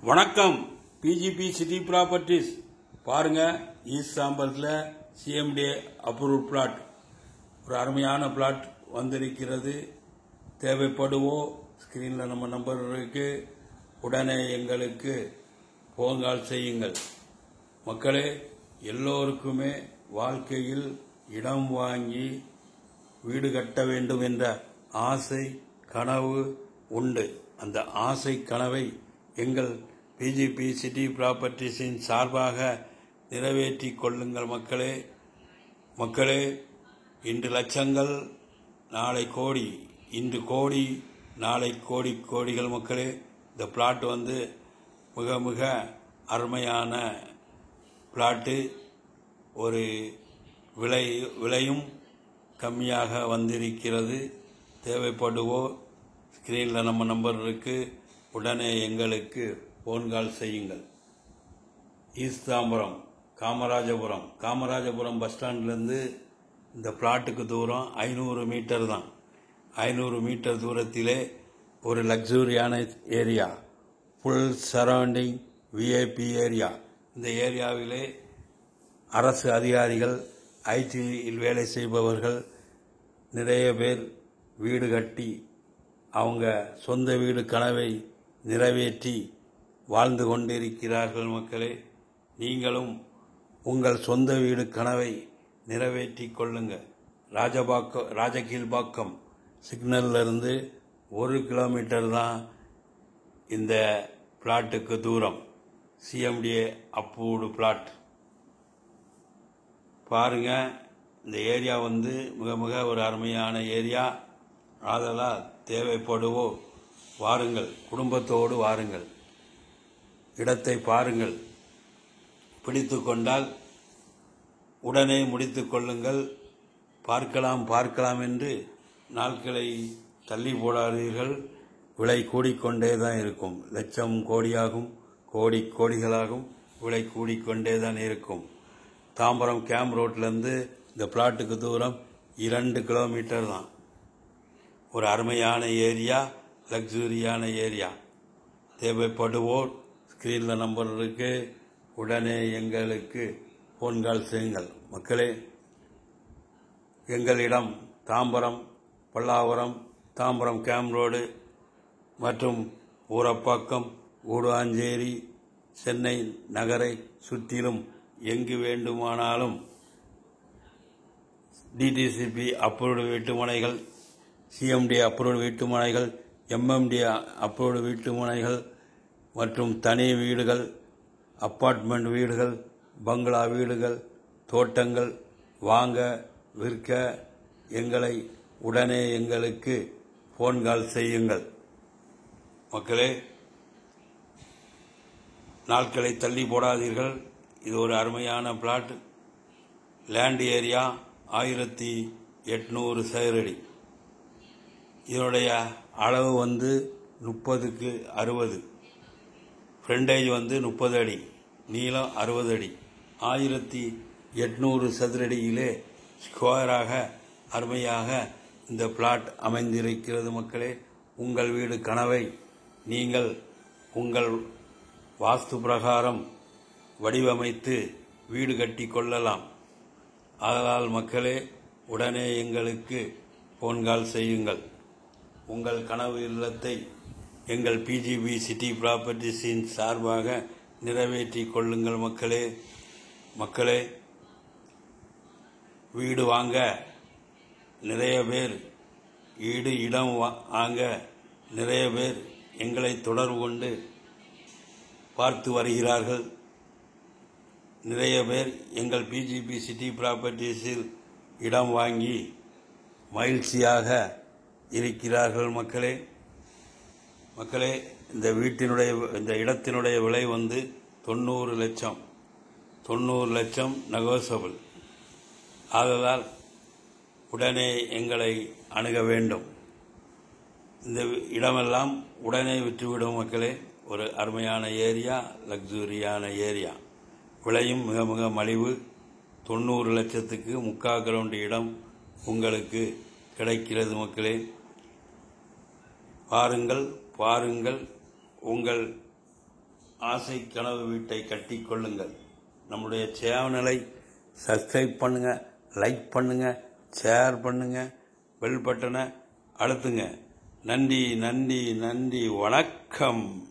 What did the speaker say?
வணக்கம். PGP city properties பாருங்க. East சாம்பர்ஸில் CMD approve plot, ஒரு அருமையான பிளாட் வந்திருக்கிறது. தேவைப்படுவோ ஸ்கிரீனில் நம்ம நம்பர் இருக்கு. உடனே எங்களுக்கு போன் கால் செய்யுங்கள். மக்களே, எல்லோருக்குமே வாழ்க்கையில் இடம் வாங்கி வீடு கட்ட வேண்டும் என்ற ஆசை கனவு உண்டு. அந்த ஆசை கனவை எங்கள் பிஜிபி சிட்டி ப்ராப்பர்ட்டிஸின் சார்பாக நிறைவேற்றிக் கொள்ளுங்கள் மக்களே. மக்களே, இன்று லட்சங்கள் நாளை கோடி, இன்று கோடி நாளை கோடி கோடிகள் மக்களே. இந்த பிளாட் மிக மிக அருமையான பிளாட்டு. ஒரு விலையும் கம்மியாக வந்திருக்கிறது. தேவைப்படுவோர் ஸ்கிரீனில் நம்ம நம்பர் இருக்கு. உடனே எங்களுக்கு போன் கால் செய்யுங்கள். ஈஸ்ட் தாம்பரம், காமராஜபுரம் பஸ் ஸ்டாண்ட்லேருந்து இந்த பிளாட்டுக்கு தூரம் 500 மீட்டர் தான். 500 மீட்டர் தூரத்திலே ஒரு லக்ஸூரியான area, full surrounding VIP area. இந்த ஏரியாவிலே அரசு அதிகாரிகள், ஐடியில் வேலை செய்பவர்கள் நிறைய பேர் வீடு கட்டி அவங்க சொந்த வீடு கனவை நிறைவேற்றி வாழ்ந்து கொண்டிருக்கிறார்கள் மக்களே. நீங்களும் உங்கள் சொந்த வீடு கனவை நிறைவேற்றி கொள்ளுங்க. ராஜகீழ்பாக்கம் சிக்னல்ல இருந்து 1 கிலோமீட்டர் தான் இந்த பிளாட்டுக்கு தூரம். CMDA approved plot. பாருங்க, இந்த ஏரியா மிக மிக ஒரு அருமையான ஏரியா. ஆதலால் தேவைப்படுவோ வாருங்கள், குடும்பத்தோடு வாருங்கள். இடத்தை பாருங்கள். பிடித்து கொண்டால் உடனே முடித்துக் கொள்ளுங்கள். பார்க்கலாம் என்று நாட்களை தள்ளி போடாதீர்கள். விலை கூடிக்கொண்டே தான் இருக்கும். லட்சம் கோடியாகும், கோடி கோடிகளாகும். விலை கூடிக்கொண்டே தான் இருக்கும். தாம்பரம் கேம்ப் ரோட்லேருந்து இந்த பிளாட்டுக்கு தூரம் 2 கிலோமீட்டர் தான். ஒரு அருமையான ஏரியா, லக்ஸூரியான ஏரியா. தேவைப்படுவோர் ஸ்கிரீனில் நம்பர் இருக்கு. உடனே எங்களுக்கு போன் கால் செய்யுங்கள். மக்களே, எங்களிடம் தாம்பரம், பல்லாவரம், தாம்பரம் கேம்ப் ரோடு மற்றும் ஊரப்பாக்கம், கூடுவாஞ்சேரி, சென்னை நகரை சுற்றிலும் எங்கு வேண்டுமானாலும் டிடிசிபி அப்ரூவ்டு வீட்டுமனைகள், சிஎம்டி அப்ரூவ்டு வீட்டுமனைகள், எம்எம்டி அப்ரூவ்டு வீட்டுமனைகள் மற்றும் தனி வீடுகள், அப்பார்ட்மெண்ட் வீடுகள், பங்களா வீடுகள், தோட்டங்கள் வாங்க விற்க உடனே எங்களுக்கு போன் கால் செய்யுங்கள். மக்களே, நாட்களை தள்ளி போடாதீர்கள். இது ஒரு அருமையான பிளாட். லேண்ட் ஏரியா 1800 சதுரடி. இதனுடைய அளவு 30க்கு 60. ஃப்ரண்டேஜ் 30 அடி, நீளம் 60 அடி. 1800 சதுரடியிலே ஸ்கொயராக அருமையாக இந்த பிளாட் அமைந்திருக்கிறது. மக்களே, உங்கள் வீடு கனவை நீங்கள் உங்கள் வாஸ்து பிரகாரம் வடிவமைத்து வீடு கட்டி கொள்ளலாம். அதனால் மக்களே, உடனே எங்களுக்கு போன் கால் செய்யுங்கள். உங்கள் கனவு இல்லத்தை எங்கள் பிஜிபி சிட்டி ப்ராப்பர்ட்டிஸின் சார்பாக நிறைவேற்றிக் கொள்ளுங்கள். மக்களே, வீடு வாங்க நிறைய பேர், இடம் வாங்க நிறைய பேர் எங்களை தொடர்பு கொண்டு பார்த்து வருகிறார்கள். நிறைய பேர் எங்கள் பிஜிபி சிட்டி ப்ராப்பர்ட்டிஸில் இடம் வாங்கி மகிழ்ச்சியாக இருக்கிறார்கள். மக்களே, இந்த இடத்தினுடைய விலை 90 லட்சம். 90 லட்சம் நெகோசபிள். ஆதலால் உடனே எங்களை அணுக வேண்டும். இந்த இடமெல்லாம் உடனே விற்றுவிடும் மக்களே. ஒரு அருமையான ஏரியா, லக்ஸூரியான ஏரியா. விலையும் மிக மிக மலிவு. 90 லட்சத்துக்கு 3/4 கிரவுண்ட் இடம் உங்களுக்கு கிடைக்கிறது. மக்களே, பாருங்கள். உங்கள் ஆசை கனவு வீட்டை கட்டிக்கொள்ளுங்கள். நம்முடைய சேனலை சப்ஸ்கிரைப் பண்ணுங்கள், லைக் பண்ணுங்கள், ஷேர் பண்ணுங்கள், பெல் பட்டனை அழுத்துங்க. நன்றி, நன்றி, நன்றி. வணக்கம்.